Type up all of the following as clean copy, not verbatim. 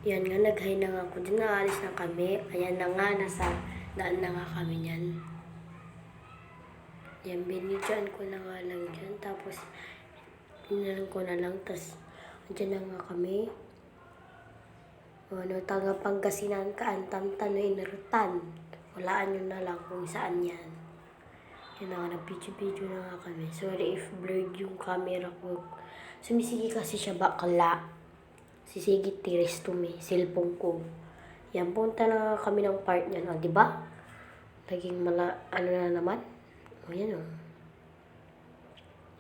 Yan nga, nag-hi na nga ako dyan. Naalis na kami. Ayan na nga, nasa daan na nga kami yan. Yan, binidyan ko na nga lang dyan. Tapos, pinalang ko na lang. Tapos, dyan na nga kami. Ano, taga Pangasinan, Kaantam, Tanoy, Narutan. Walaan nyo na lang kung saan yan. Yan na nga, nag-video na nga kami. Sorry if blurred yung camera ko. Sumisigi kasi siya bakla. Sisigit tiris to me, cellphone ko. Yan, punta na kami ng part niyan. O, diba? Naging ano na naman. O, yan o.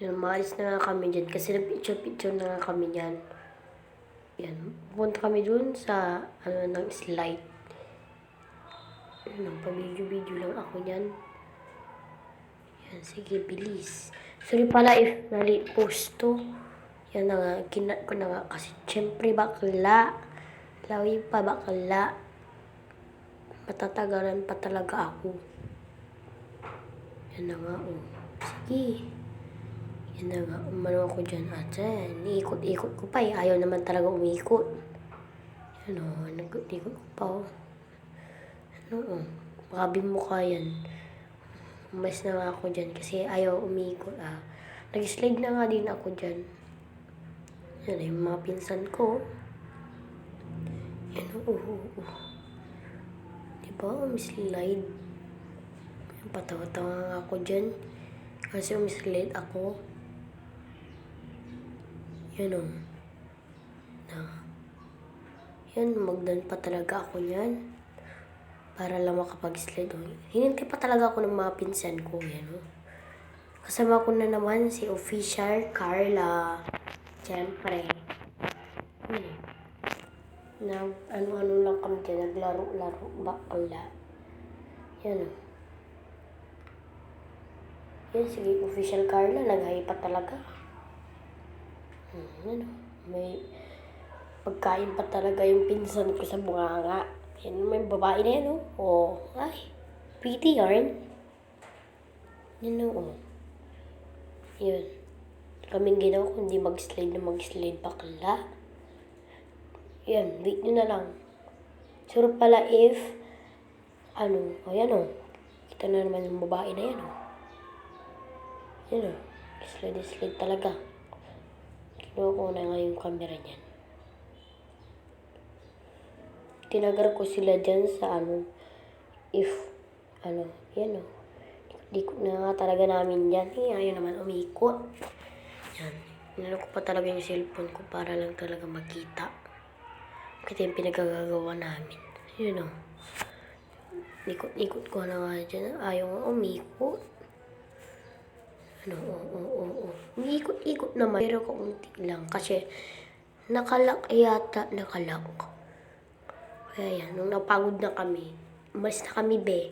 Yan, maalis na nga kami dyan. Kasi nag-picture na nga kami dyan. Yan, punta kami dun sa, ng slide. Yan, pa-video lang ako dyan. Yan, sige, bilis. Sorry pala if nali-post to. Yan na nga, kinat ko na nga. Kasi syempre bakla. Lawi pa bakla. Matatagalan pa talaga ako. Yan na nga, oh. Sige. Yan na nga, umano ako dyan. At yan, iikot-ikot ko pa eh. Ayaw naman talaga umikot. Yan o, nag-ikot ko pa oh. Ano oh, makabi mo ka yan. Umalis na nga ako dyan kasi ayaw umikot ah. Nag-slide na nga din ako dyan. Yan yung mga pinsan ko. Yan Diba, slide. Patawa-tawa nga ako dyan. Kasi slide ako. Yan o. Yan, magdan pa talaga ako yan. Para lang makapag-slide. Hinintay pa talaga ako ng mga pinsan ko. Yan o. Kasama ko na naman si Official Carla. Siyempre. Ano lang kami dyan. Naglaro-laro. Bakla. Yan o. Yan, sige, Official Carla. Nag-hi pa talaga. Yan o. May pagkain pa talaga yung pinsan ko sa bunganga. Yan, may babae na yan o. Oh, ay. Pretty yarn. Yan o. Yun. Kaming ginawa kung hindi mag-slide na mag-slide bakla. Yan, wait nyo na lang. Sure pala if, yan o. Kita na naman yung babae na yan o. Yan o. Slide talaga. Kinuha ko na nga yung camera niyan. Tinagar ko sila dyan sa yan o. Ikot na nga talaga namin dyan. Ayaw naman umikot. Yan. Inano ko pa talaga yung cellphone ko para lang talaga makita. Kasi yung pinagagagawa namin. Yun o. Ikot ko na nga dyan. Ayaw nga umikot. Umiikot naman. Pero kaunti lang. Kasi nakalak yata. Kaya yan. Nung napagod na kami. Umalis na kami be.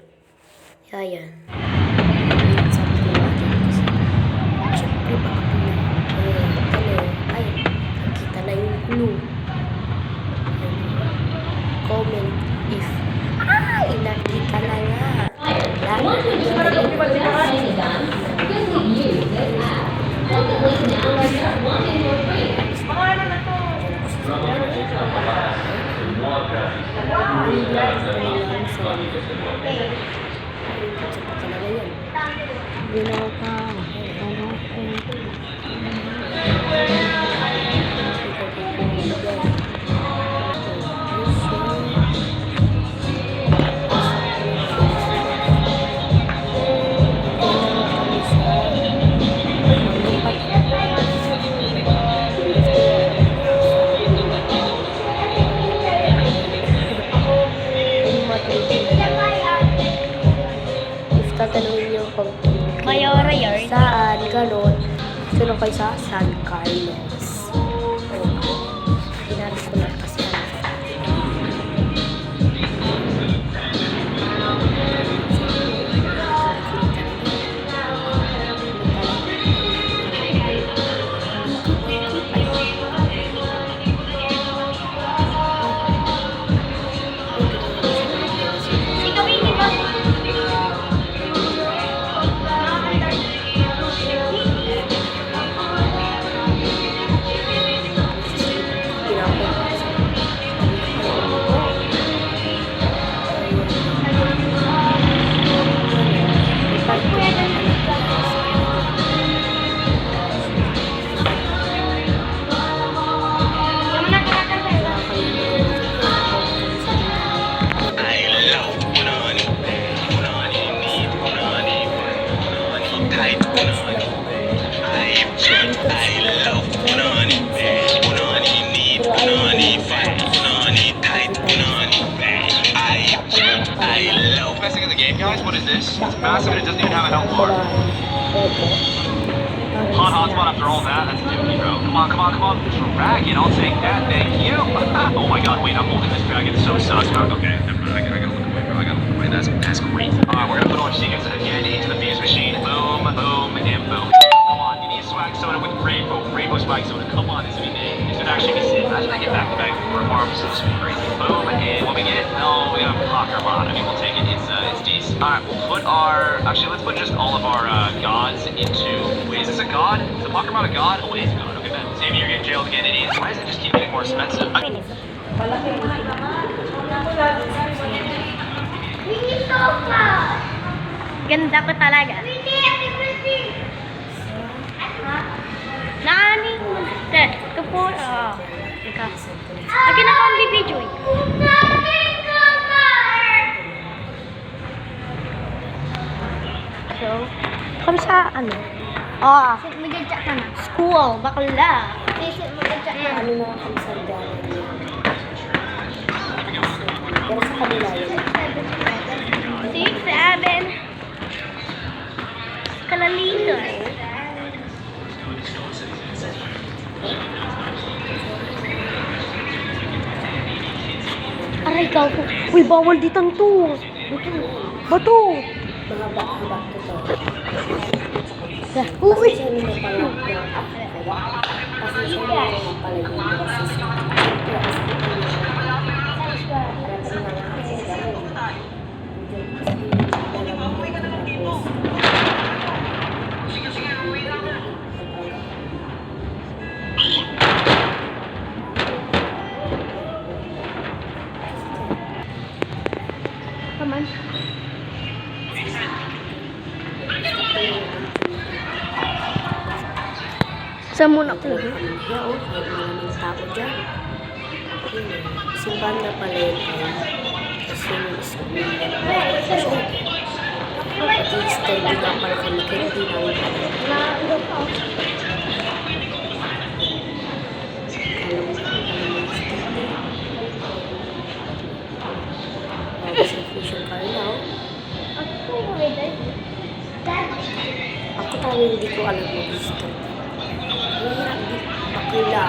Kaya yan. Sabi ko natin kasi. Siyempre baka nakita na yung clue. Comment if nakita na nga. Tatanungin niyo pag Mayora yarn. saan, gano'n. Sunod kayo sa San Carlos. Hinanap ko lang kasi love punani bash, punani need, punani fight, punani tight, punani bash. I love. Best thing in the game, guys. What is this? It's massive and it doesn't even have a health bar. Hot hotspot after all that. That's a dookie, bro. Come on, come on, come on. Dragon, I'll take that. Thank you. Oh my god, wait, I'm holding this dragon. It's so sus. Okay, never mind. I gotta look away, bro. I gotta look away. That's great. Alright, we're gonna put on Seekers again into the Fuse Machine. Boom, boom, and boom. Come on, give me a swag soda with rainbow swag soda. Come on, this would be big. This would actually be sick. Imagine I get back to back for arms. This would be crazy. Boom, and what we get? No, we got a Conquer Mod. I mean, we'll take it. It's decent. Alright, we'll put our. Actually, let's put just all of our gods into. Wait, is this a god? Is the Conquer Mod a god? Oh, it is a god. Okay, then. Xavier, you're getting jailed again, idiot. Why does it just keep getting more expensive? Ganda ko talaga. Nani? Ito po. Akin na ang video. So, kami sa ano? Mag-adjust ka na. School, bakla. Mag-adjust ka na. Ano na kami sa dami? Pero sa kabila yun. 6, 7. Kalalito. Aray, ikaw ko. Uy, bawal dito to. Bato. Mga bato to. Uy! Kasi siya nila pala kasi siya nila pala yung Saan muna ko? maraming tao dyan. Simbahan na pala yun. Kasi yung school at least hindi nga pala kami kaya hindi namin alam. Sa fusion car now. Ako tayo hindi ko alam mag-start. Bakila.